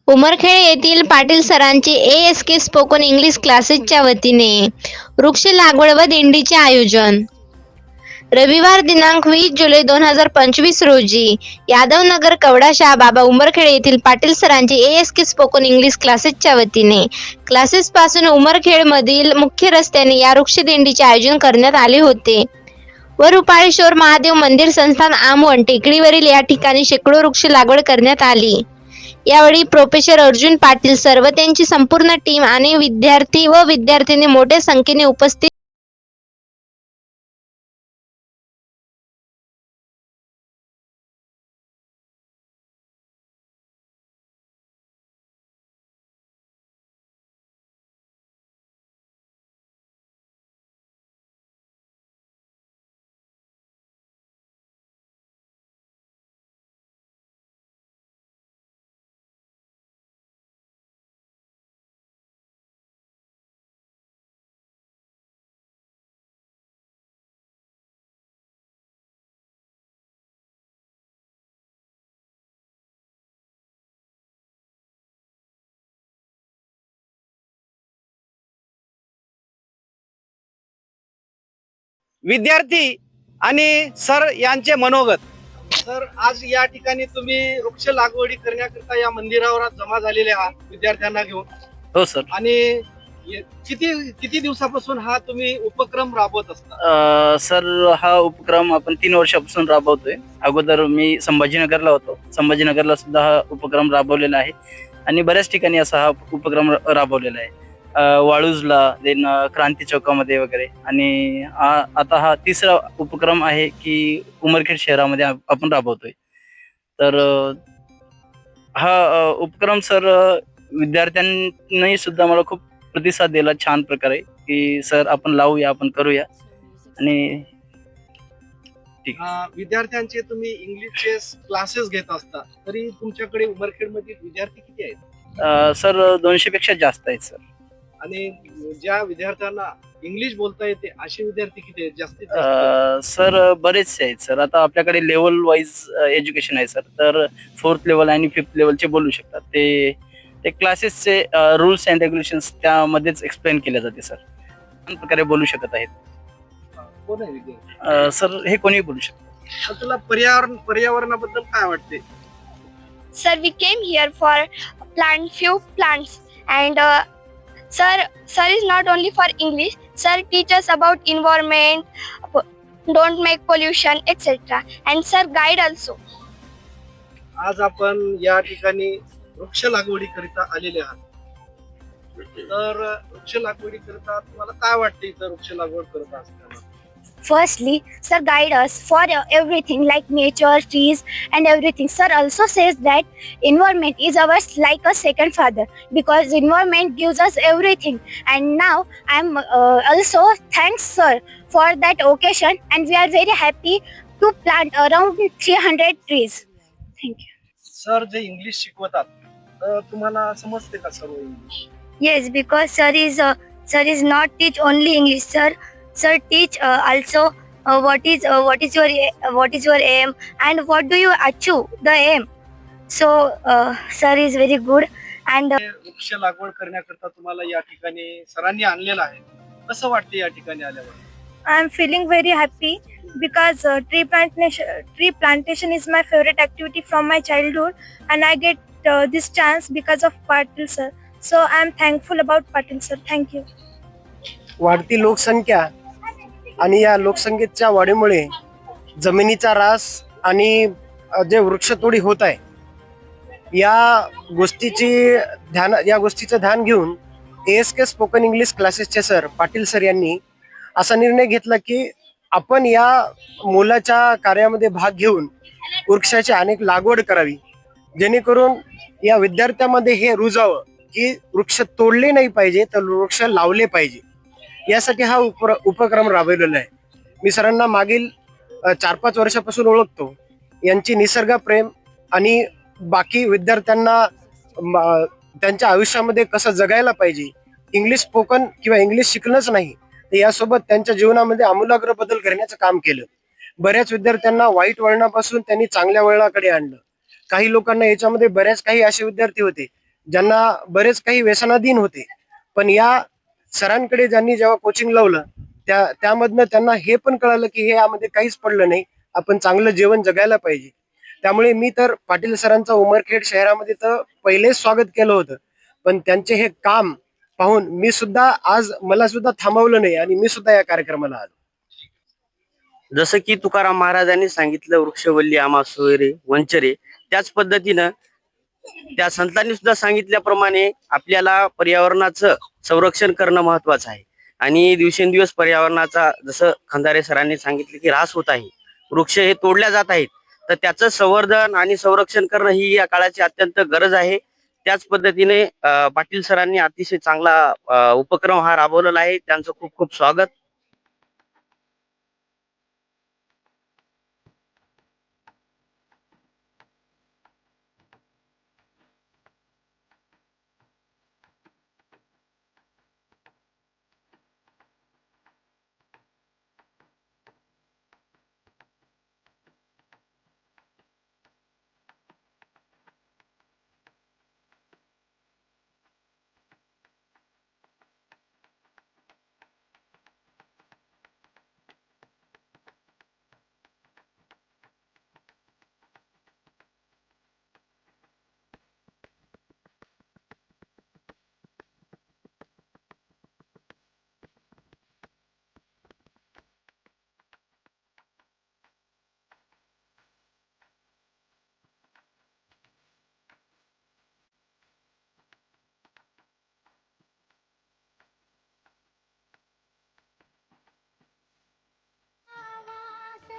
उमरखेड येथील Patil सरांचे ASK spoken English क्लासेसच्या वतीने वृक्ष लागवड व दिंडीचे आयोजन. रविवार दिनांक 20 जुलै 2025 रोजी यादवनगर कवडा बाबा उमरखेड येथील पाटील सरांचे ASK स्पोकन इंग्लिश क्लासेसच्या वतीने क्लासेसपासून उमरखेडमधील मुख्य रस्त्याने या वृक्ष दिंडीचे आयोजन करण्यात आले होते व रुपाळेश्वर महादेव मंदिर संस्थान आमवण टेकडीवरील या ठिकाणी शेकडो वृक्ष लागवड करण्यात आली. यावेळी प्रोफेसर अर्जुन पाटील सर व त्यांची संपूर्ण टीम आणि विद्यार्थी व विद्यार्थिनी मोठ्या संख्येने उपस्थित विद्यार्थी आणि सर यांचे मनोगत. सर, आज या ठिकाणी तुम्ही वृक्ष लागवडी करण्याकरिता या मंदिरावर आज जमा झालेले आहात विद्यार्थ्यांना घेऊन. हो सर. आणि किती किती दिवसापासून हा तुम्ही उपक्रम राबवत असता? सर, हा उपक्रम आपण 3 वर्षापासून राबवतोय. अगोदर मी संभाजीनगरला होतो. संभाजीनगरला सुद्धा हा उपक्रम राबवलेला आहे आणि बऱ्याच ठिकाणी असा हा उपक्रम राबवलेला आहे. वाळूजला, देन क्रांती चौकामध्ये वगैरे. आणि आता हा 3रा उपक्रम आहे की उमरखेड शहरामध्ये आपण राबवतोय. तर हा उपक्रम सर विद्यार्थ्यांनी सुद्धा मला खूप प्रतिसाद दिला छान प्रकारे की सर आपण लावूया, आपण करूया. आणि विद्यार्थ्यांचे तुम्ही इंग्लिशचे क्लासेस घेत असता, तरी तुमच्याकडे उमरखेड मध्ये विद्यार्थी किती आहेत? सर 200 पेक्षा जास्त आहेत सर. आणि ज्या विद्यार्थ्यांना इंग्लिश बोलता येते असे विद्यार्थी किती आहेत? जास्तीत सर बरेचसे आहेत सर. आता आपल्याकडे लेवल वाईज एज्युकेशन आहे सर. तर 4th लेवल आणि 5th लेवलचे बोलू शकतात. ते क्लासेसचे रूल्स अँड रेग्युलेशन्स त्यामध्येच एक्सप्लेन केले जाते सर. छान प्रकारे बोलू शकत आहेत. कोण आहे विद्यार्थी? सर हे कोणी बोलू शकतं. तुला पर्यावरणाबद्दल काय वाटते? Sir, we came here for plant few plants and sir is not only for English. Sir teach us about environment, don't make pollution, etc. And sir guide also. आज आपण या ठिकाणी वृक्ष लागवडी करिता आलेले आहात. तर वृक्ष लागवडी करता तुम्हाला काय वाटते इथं वृक्ष लागवड करत असताना? Firstly, sir guide us for everything like nature, trees and everything. Sir also says that environment is ours like a second father because environment gives us everything. And now I'm also thanks sir for that occasion and we are very happy to plant around 300 trees. Thank you. Sir जे English शिकवतात तुम्हाला समजते का सर्व English? Yes, because sir is not teach only English. Sir teach also what is your aim and what do you achieve the aim. So sir is very good and वृक्ष लागवड करण्याकरता तुम्हाला या ठिकाणी सरांनी आणलेलं आहे. कसं वाटते या ठिकाणी आल्यावर? I am feeling very happy because tree plantation is my favorite activity from my childhood and I get this chance because of Patil sir. So I am thankful about Patil sir. Thank you. वाढती लोकसंख्या आणि या लोकसंख्येच्या वाढीमुळे जमिनीचा ऱ्हास आणि जे वृक्षतोडी होत आहे या गोष्टीचं ध्यान घेऊन ASK स्पोकन इंग्लिश क्लासेसचे सर पाटील सर यांनी असा निर्णय घेतला की आपण या मोलाच्या कार्यामध्ये भाग घेऊन वृक्षाची अनेक लागवड करावी, जेणेकरून या विद्यार्थ्यांमध्ये हे रुजावं की वृक्ष तोडले नाही पाहिजे तर वृक्ष लावले पाहिजे. यासाठी हा उपक्रम राबवलेला आहे. मी सरांना मागील 4-5 वर्षापासून ओळखतो. यांची निसर्गप्रेम आणि बाकी विद्यार्थ्यांना त्यांच्या आयुष्यामध्ये कसं जगायला पाहिजे, इंग्लिश स्पोकन किंवा इंग्लिश शिकणंच नाही तर यासोबत त्यांच्या जीवनामध्ये आमूलाग्र बदल करण्याचं काम केलं. बऱ्याच विद्यार्थ्यांना वाईट वळणापासून त्यांनी चांगल्या वळणाकडे आणलं. काही लोकांना याच्यामध्ये बऱ्याच काही असे विद्यार्थी होते ज्यांना बरेच काही व्यसनाधीन होते, पण या सरांकडे ज्यांनी जेव्हा कोचिंग लावलं त्यामधनं त्यांना हे पण कळालं की हे यामध्ये काहीच पडलं नाही, आपण चांगलं जीवन जगायला पाहिजे. त्यामुळे मी तर पाटील सरांचा उमरखेड शहरामध्ये तर पहिलेच स्वागत केलं होतं, पण त्यांचे हे काम पाहून मी सुद्धा आज मला सुद्धा थांबवलं नाही आणि मी सुद्धा या कार्यक्रमाला आलो. जसं की तुकाराम महाराजांनी सांगितलं, वृक्षवल्ली आम्हा सोयरे वंचरे, त्याच पद्धतीनं त्या संतांनी सुद्धा सांगितल्याप्रमाणे आपल्याला पर्यावरणाचं संरक्षण करणं महत्वाचं आहे. आणि दिवसेंदिवस पर्यावरणाचा, जसं खंदारे सरांनी सांगितले की ऱ्हास होत आहे, वृक्ष हे तोडल्या जात आहेत, तर त्याचं संवर्धन आणि संरक्षण करणं ही या काळाची अत्यंत गरज आहे. त्याच पद्धतीने पाटील सरांनी अतिशय चांगला उपक्रम हा राबवलेला आहे. त्यांचं खूप खूप स्वागत.